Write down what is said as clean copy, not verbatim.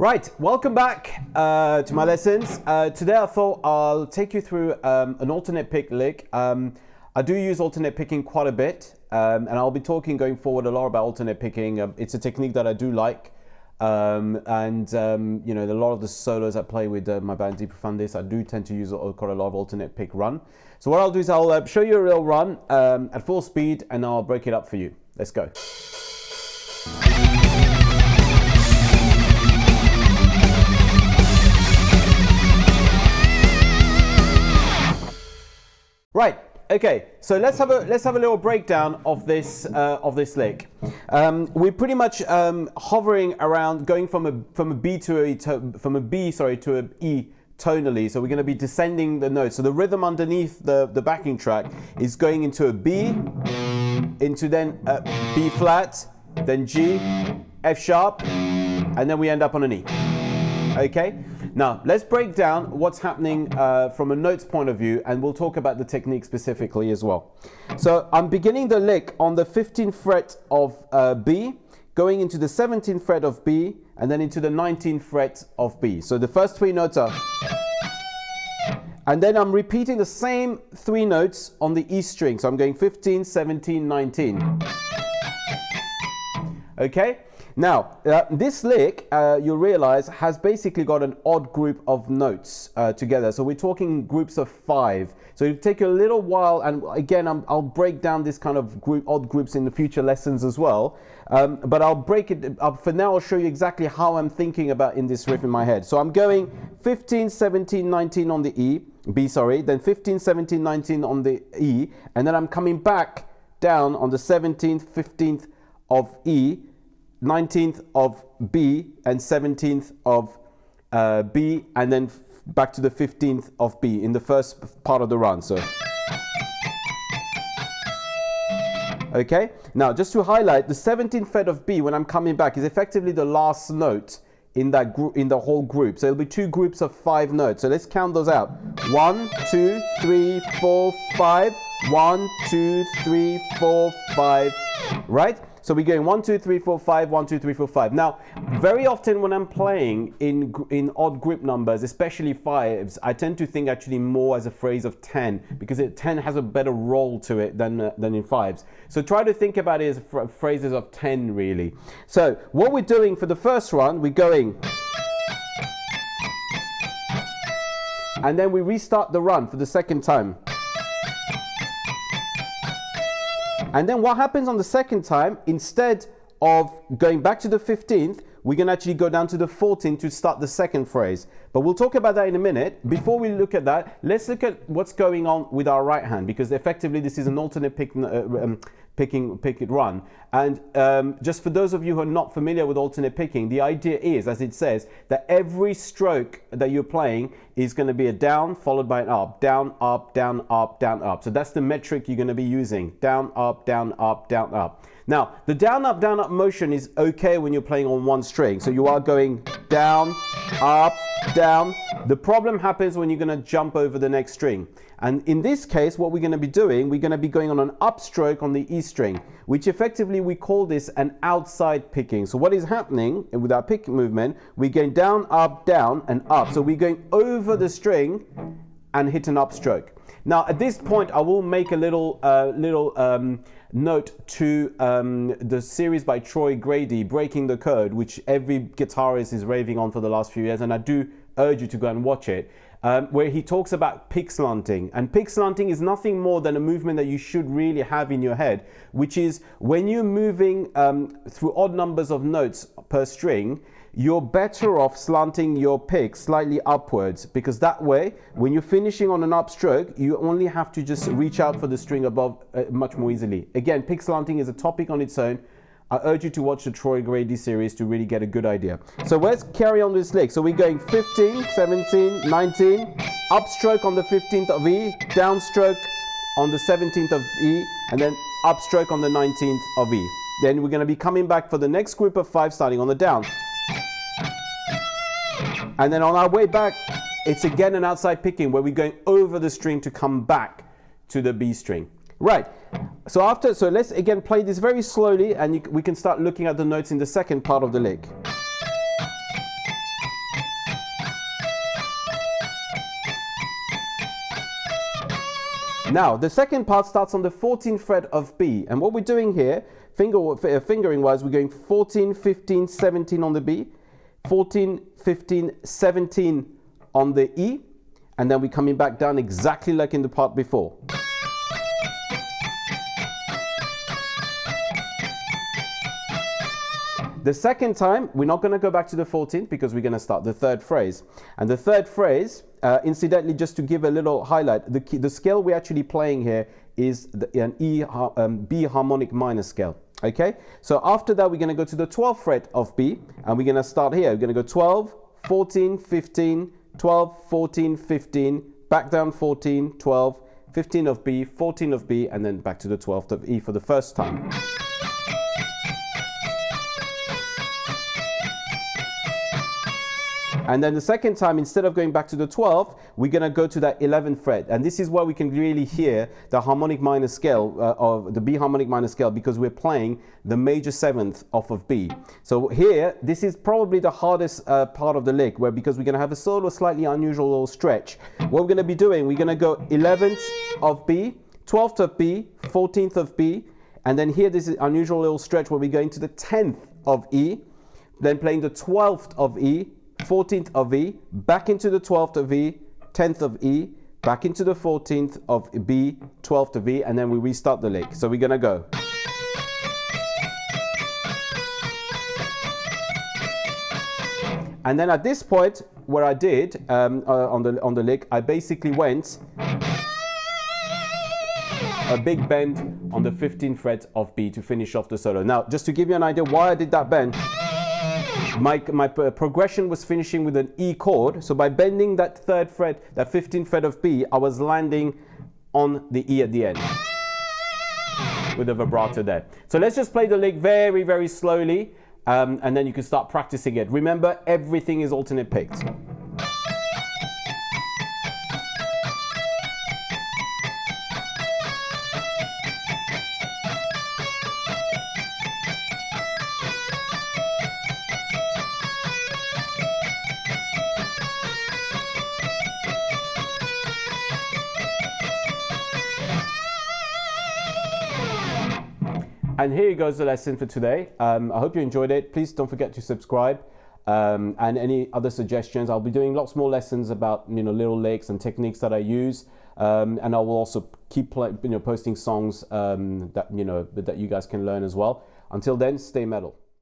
Right, welcome back to my lessons. Today I thought I'll take you through an alternate pick lick. I do use alternate picking quite a bit, and I'll be talking going forward a lot about alternate picking. It's a technique that I do like, you know, a lot of the solos I play with my band Deep Profundis, I do tend to use quite a lot of alternate pick run. So what I'll do is I'll show you a real run at full speed, and I'll break it up for you. Let's go. Right. Okay. So let's have a little breakdown of this lick. We're pretty much hovering around, going from a B to a E tonally. So we're going to be descending the notes. So the rhythm underneath the backing track is going into a B, into then a B flat, then G, F sharp, and then we end up on an E. Okay. Now, let's break down what's happening from a notes point of view, and we'll talk about the technique specifically as well. So I'm beginning the lick on the 15th fret of B, going into the 17th fret of B, and then into the 19th fret of B. So the first three notes are... And then I'm repeating the same three notes on the E string. So I'm going 15, 17, 19. Okay? Now, this lick, you'll realize, has basically got an odd group of notes together. So we're talking groups of 5. So it'll take you a little while, and again, I'll break down this kind of odd groups in the future lessons as well. But I'll break it up. For now, I'll show you exactly how I'm thinking about in this riff in my head. So I'm going 15, 17, 19 on the B, then 15, 17, 19 on the E, and then I'm coming back down on the 17th, 15th of E, 19th of B, and 17th of B, and then back to the 15th of B in the first part of the run. So, okay. Now, just to highlight, the 17th fret of B when I'm coming back is effectively the last note in that group, in the whole group. So it'll be two groups of 5 notes. So let's count those out. 1, 2, 3, 4, 5. 1, 2, 3, 4, 5. Right? So we're going 1, 2, 3, 4, 5, 1, 2, 3, 4, 5. Now, very often when I'm playing in odd group numbers, especially 5s, I tend to think actually more as a phrase of 10, because 10 has a better roll to it than in 5s. So try to think about it as phrases of 10, really. So what we're doing for the first run, we're going, and then we restart the run for the second time. And then what happens on the second time, instead of going back to the 15th, we can actually go down to the 14th to start the second phrase. But we'll talk about that in a minute. Before we look at that, let's look at what's going on with our right hand, because effectively this is an alternate pick it run. And just for those of you who are not familiar with alternate picking, the idea is, as it says, that every stroke that you're playing is going to be a down followed by an up, down, up, down, up, down, up. So that's the metric you're going to be using, down, up, down, up, down, up. Now, the down, up motion is okay when you're playing on one string. So you are going down, up, down. The problem happens when you're going to jump over the next string. And in this case, what we're going to be doing, we're going to be going on an upstroke on the E string, which effectively we call this an outside picking. So what is happening with our pick movement, we're going down, and up. So we're going over the string and hit an upstroke. Now, at this point, I will make a little note to the series by Troy Grady, Breaking the Code, which every guitarist is raving on for the last few years, and I do urge you to go and watch it, where he talks about pick slanting. And pick slanting is nothing more than a movement that you should really have in your head, which is when you're moving through odd numbers of notes per string, you're better off slanting your pick slightly upwards, because that way, when you're finishing on an upstroke, you only have to just reach out for the string above much more easily. Again, pick slanting is a topic on its own. I urge you to watch the Troy Grady series to really get a good idea. So let's carry on this lick. So we're going 15, 17, 19, upstroke on the 15th of E, downstroke on the 17th of E, and then upstroke on the 19th of E. Then we're going to be coming back for the next group of 5, starting on the down. And then on our way back, it's again an outside picking where we're going over the string to come back to the B string. Right. So let's again play this very slowly, and we can start looking at the notes in the second part of the lick. Now, the second part starts on the 14th fret of B. And what we're doing here, fingering wise, we're going 14, 15, 17 on the B, 14, 15, 17 on the E, and then we're coming back down exactly like in the part before. The second time, we're not going to go back to the 14th because we're going to start the third phrase. And the third phrase, incidentally, just to give a little highlight, the scale we're actually playing here is an B harmonic minor scale. Okay, so after that, we're going to go to the 12th fret of B, and we're going to start here. We're going to go 12, 14, 15, 12, 14, 15, back down 14, 12, 15 of B, 14 of B, and then back to the 12th of E for the first time. And then the second time, instead of going back to the 12th, we're going to go to that 11th fret. And this is where we can really hear the harmonic minor scale of the B harmonic minor scale, because we're playing the major 7th off of B. So here, this is probably the hardest part of the lick, because we're going to have a sort of slightly unusual little stretch. What we're going to be doing, we're going to go 11th of B, 12th of B, 14th of B, and then here this is unusual little stretch where we're going to the 10th of E, then playing the 12th of E, 14th of E, back into the 12th of E, 10th of E, back into the 14th of B, 12th of E, and then we restart the lick. So we're gonna go. And then at this point, where I did on the lick, I basically went a big bend on the 15th fret of B to finish off the solo. Now, just to give you an idea why I did that bend, my progression was finishing with an E chord. So by bending that 3rd fret, that 15th fret of B, I was landing on the E at the end with a vibrato there. So let's just play the lick very, very slowly, and then you can start practicing it. Remember, everything is alternate picked. And here goes the lesson for today. I hope you enjoyed it. Please don't forget to subscribe. And any other suggestions, I'll be doing lots more lessons about little licks and techniques that I use. And I will also keep posting songs that you guys can learn as well. Until then, stay metal.